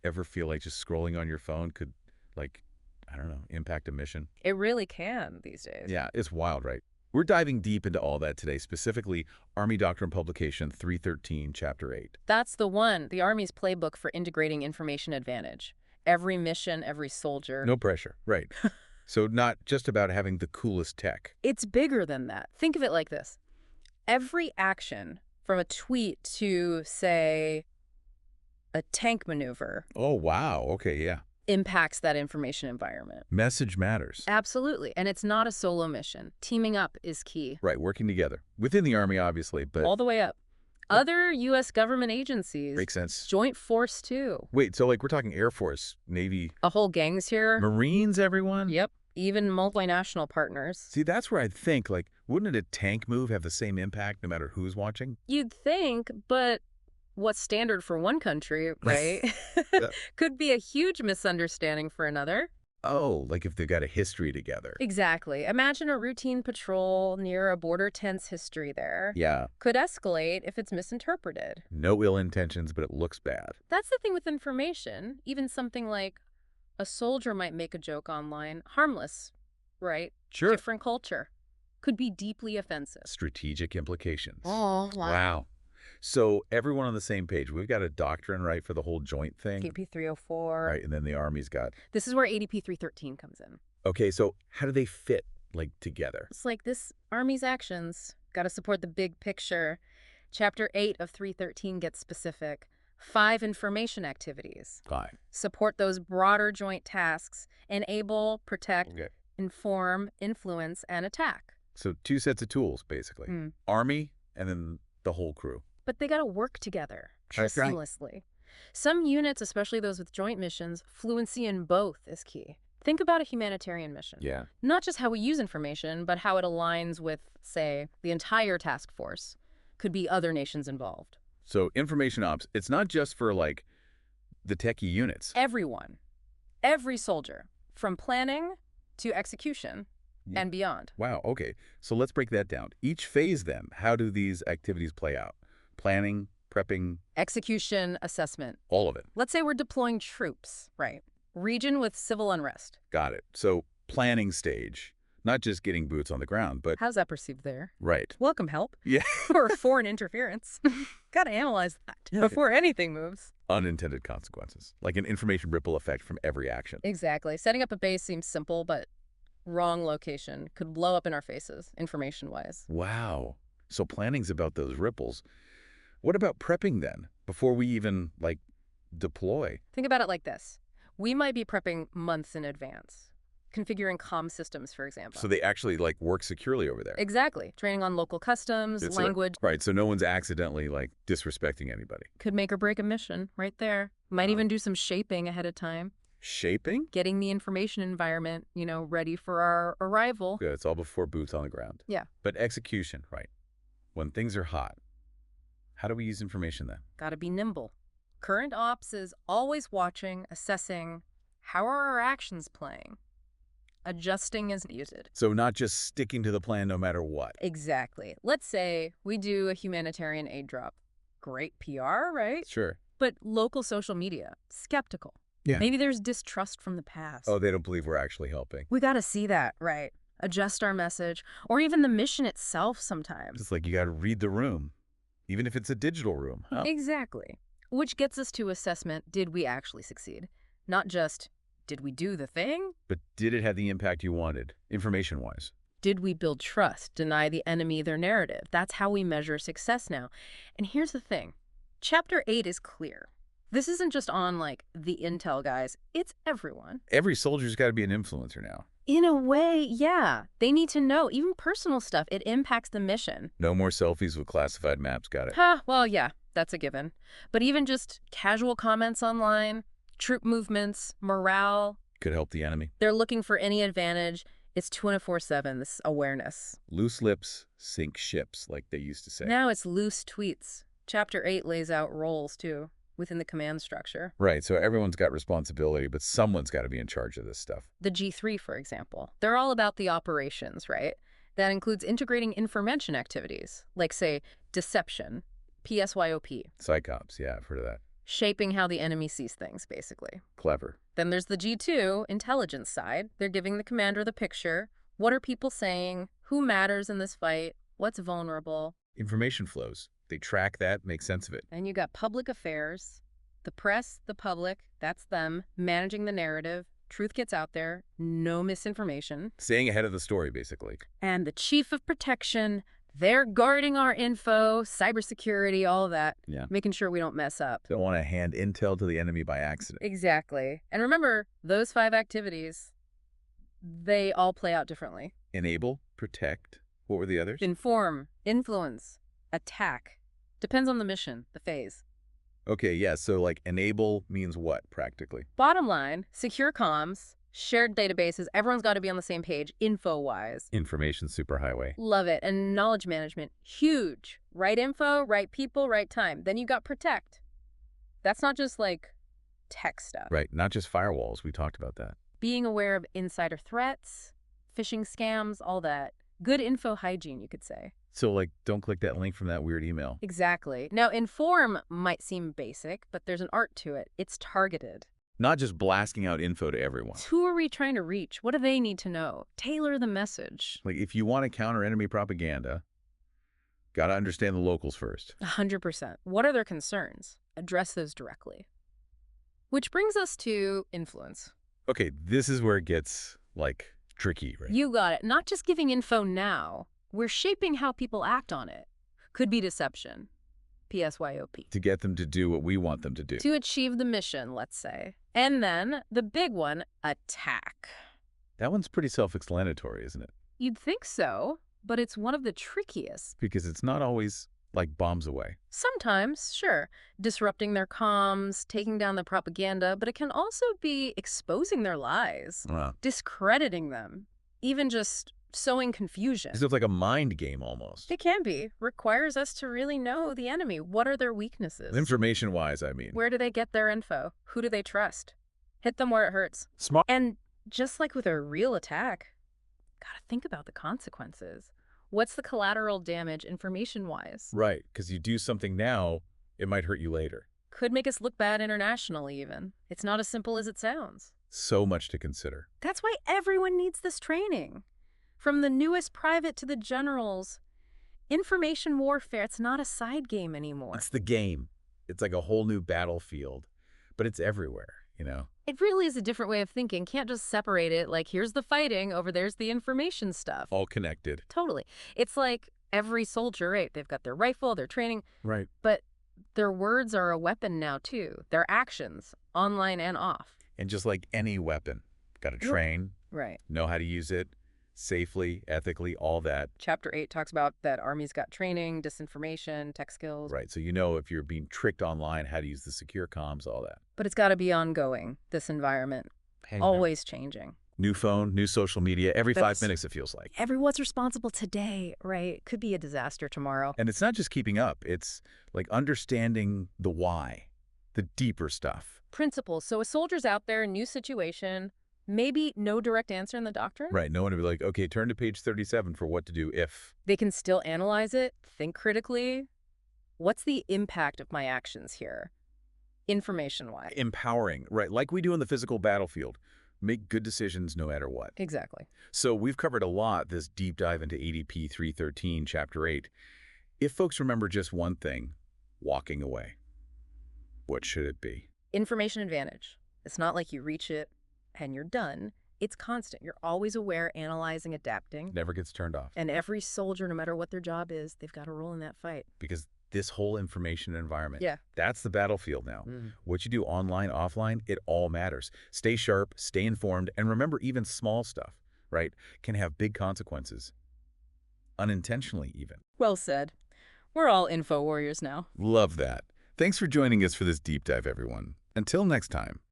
Ever feel like just scrolling on your phone could, like, I don't know, impact a mission? It really can these days. Yeah, it's wild, right? We're diving deep into all that today, specifically Army Doctrine Publication 313, Chapter 8. That's the one, the Army's playbook for integrating information advantage. Every mission, every soldier. No pressure, right. So not just about having the coolest tech. It's bigger than that. Think of it like this. Every action, from a tweet to, say, a tank maneuver, Oh, wow. Okay, yeah. impacts that information environment. Message matters. Absolutely. And it's not a solo mission. Teaming up is key. Right, working together. Within the Army, obviously, but... All the way up. Other U.S. government agencies. Makes sense. Joint force, too. Wait, so like we're talking Air Force, Navy... A whole gang's here. Marines, everyone? Yep. Even multinational partners. See, that's where I'd think, like, wouldn't a tank move have the same impact no matter who's watching? You'd think, but what's standard for one country, right? Yeah. Could be a huge misunderstanding for another. Oh, like if they've got a history together. Exactly. Imagine a routine patrol near a border tense history there. Yeah. Could escalate if it's misinterpreted. No ill intentions, but it looks bad. That's the thing with information. Even something like a soldier might make a joke online. Harmless, right? Sure. Different culture. Could be deeply offensive. Strategic implications. Oh, Wow. So everyone on the same page. We've got a doctrine, right, for the whole joint thing. ADP 304. Right, and then the Army's got... This is where ADP 313 comes in. Okay, so how do they fit, like, together? It's like this Army's actions got to support the big picture. Chapter 8 of 313 gets specific. 5 information activities. Fine. Support those broader joint tasks. Enable, protect, Okay. inform, influence, and attack. So 2 sets of tools, basically. Mm. Army, and then the whole crew. But they got to work together That's right. seamlessly. Some units, especially those with joint missions, fluency in both is key. Think about a humanitarian mission. Yeah. Not just how we use information, but how it aligns with, say, the entire task force. Could be other nations involved. So information ops, it's not just for, like, the techie units. Everyone. Every soldier. From planning to execution Yeah. and beyond. Wow, okay. So let's break that down. Each phase, then, how do these activities play out? Planning, prepping, Execution, assessment. all of it. Let's say we're deploying troops, right? Region with civil unrest. Got it. So planning stage, not just getting boots on the ground, but... How's that perceived there? Right. Welcome help. Yeah. Or foreign interference. Gotta analyze that before anything moves. Unintended consequences, like an information ripple effect from every action. Exactly. Setting up a base seems simple, but wrong location could blow up in our faces, information-wise. Wow. So planning's about those ripples. What about prepping, then, before we even, like, deploy? Think about it like this. We might be prepping months in advance. Configuring comm systems, for example. So they actually, like, work securely over there. Exactly. Training on local customs, It's language. Right, so no one's accidentally, like, disrespecting anybody. Could make or break a mission right there. Might even do some shaping ahead of time. Shaping? Getting the information environment, ready for our arrival. Good, it's all before boots on the ground. Yeah. But execution, right. When things are hot, how do we use information then? Gotta be nimble. Current ops is always watching, assessing, how are our actions playing? Adjusting as needed. So not just sticking to the plan no matter what. Exactly. Let's say we do a humanitarian aid drop. Great PR, right? Sure. But local social media, skeptical. Yeah. Maybe there's distrust from the past. Oh, they don't believe we're actually helping. We gotta see that, right? Adjust our message, or even the mission itself sometimes. It's like you got to read the room, even if it's a digital room. Huh? Exactly. Which gets us to assessment, did we actually succeed? Not just, did we do the thing? But did it have the impact you wanted, information-wise? Did we build trust, deny the enemy their narrative? That's how we measure success now. And here's the thing. Chapter 8 is clear. This isn't just on, like, the intel guys. It's everyone. Every soldier's got to be an influencer now. In a way, yeah. They need to know, even personal stuff, it impacts the mission. No more selfies with classified maps, got it. Well, yeah, that's a given. But even just casual comments online, troop movements, morale, Could help the enemy. they're looking for any advantage. It's 24/7, this awareness. Loose lips sink ships, like they used to say. Now it's loose tweets. Chapter 8 lays out roles, too, within the command structure. Right, so everyone's got responsibility, but someone's got to be in charge of this stuff. The G3, for example, they're all about the operations, right? That includes integrating information activities, like, say, deception, PSYOP, Psychops, yeah, I've heard of that. shaping how the enemy sees things, basically. Clever. Then there's the G2, intelligence side. They're giving the commander the picture. What are people saying? Who matters in this fight? What's vulnerable? Information flows. They track that, make sense of it. And you got public affairs, the press, the public, that's them, managing the narrative. Truth gets out there, no misinformation. Staying ahead of the story, basically. And the chief of protection, they're guarding our info, cybersecurity, all of that, Yeah. making sure we don't mess up. Don't want to hand intel to the enemy by accident. Exactly. And remember, those 5 activities, they all play out differently. Enable, protect. What were the others? Inform, influence, attack. Depends on the mission, the phase. Okay, yeah, so like enable means what, practically? Bottom line, secure comms, shared databases, everyone's got to be on the same page, info-wise. Information superhighway. Love it. And knowledge management, huge. Right info, right people, right time. Then you got protect. That's not just like tech stuff. Right, not just firewalls. We talked about that. Being aware of insider threats, phishing scams, all that. Good info hygiene, you could say. So like, don't click that link from that weird email. Exactly. Now, inform might seem basic, but there's an art to it. It's targeted. Not just blasting out info to everyone. Who are we trying to reach? What do they need to know? Tailor the message. Like, if you want to counter enemy propaganda, got to understand the locals first. 100%. What are their concerns? Address those directly. Which brings us to influence. Okay, this is where it gets, like, tricky, right? You got it. Not just giving info now. We're shaping how people act on it. Could be deception. PSYOP. To get them to do what we want them to do. To achieve the mission, let's say. And then, the big one, attack. That one's pretty self-explanatory, isn't it? You'd think so, but it's one of the trickiest. Because it's not always, like, bombs away. Sometimes, sure, disrupting their comms, taking down the propaganda, but it can also be exposing their lies, discrediting them, even just sowing confusion. It's like a mind game, almost. It can be. Requires us to really know the enemy. What are their weaknesses? Information-wise, I mean. Where do they get their info? Who do they trust? Hit them where it hurts. Smart. And just like with a real attack, gotta think about the consequences. What's the collateral damage information-wise? Right, because you do something now, it might hurt you later. Could make us look bad internationally, even. It's not as simple as it sounds. So much to consider. That's why everyone needs this training. From the newest private to the generals, information warfare, it's not a side game anymore. It's the game. It's like a whole new battlefield, but it's everywhere, you know? It really is a different way of thinking. Can't just separate it like, here's the fighting, over there's the information stuff. All connected. Totally. It's like every soldier, right? They've got their rifle, their training. Right. But their words are a weapon now, too. Their actions, online and off. And just like any weapon, got to train, Right. know how to use it, safely, ethically, all that. Chapter 8 talks about that Army's got training, disinformation, tech skills. Right, so you know if you're being tricked online, how to use the secure comms, all that. But it's got to be ongoing, this environment. Always changing. New phone, new social media, every That's- 5 minutes it feels like. Everyone's responsible today, right? Could be a disaster tomorrow. And it's not just keeping up, it's like understanding the why, the deeper stuff. Principles. So a soldier's out there, new situation, maybe no direct answer in the doctrine. Right, no one would be like, okay, turn to page 37 for what to do if. They can still analyze it, think critically. What's the impact of my actions here? Information-wise. Empowering, right, like we do in the physical battlefield. Make good decisions no matter what. Exactly. So we've covered a lot this deep dive into ADP 313, Chapter 8. If folks remember just one thing, walking away, what should it be? Information advantage. It's not like you reach it and you're done. It's constant. You're always aware, analyzing, adapting. Never gets turned off. And every soldier, no matter what their job is, they've got a role in that fight. Because this whole information environment, Yeah. that's the battlefield now. What you do online, offline, it all matters. Stay sharp, stay informed, and remember even small stuff, right, can have big consequences. Unintentionally even. Well said. We're all info warriors now. Love that. Thanks for joining us for this deep dive, everyone. Until next time.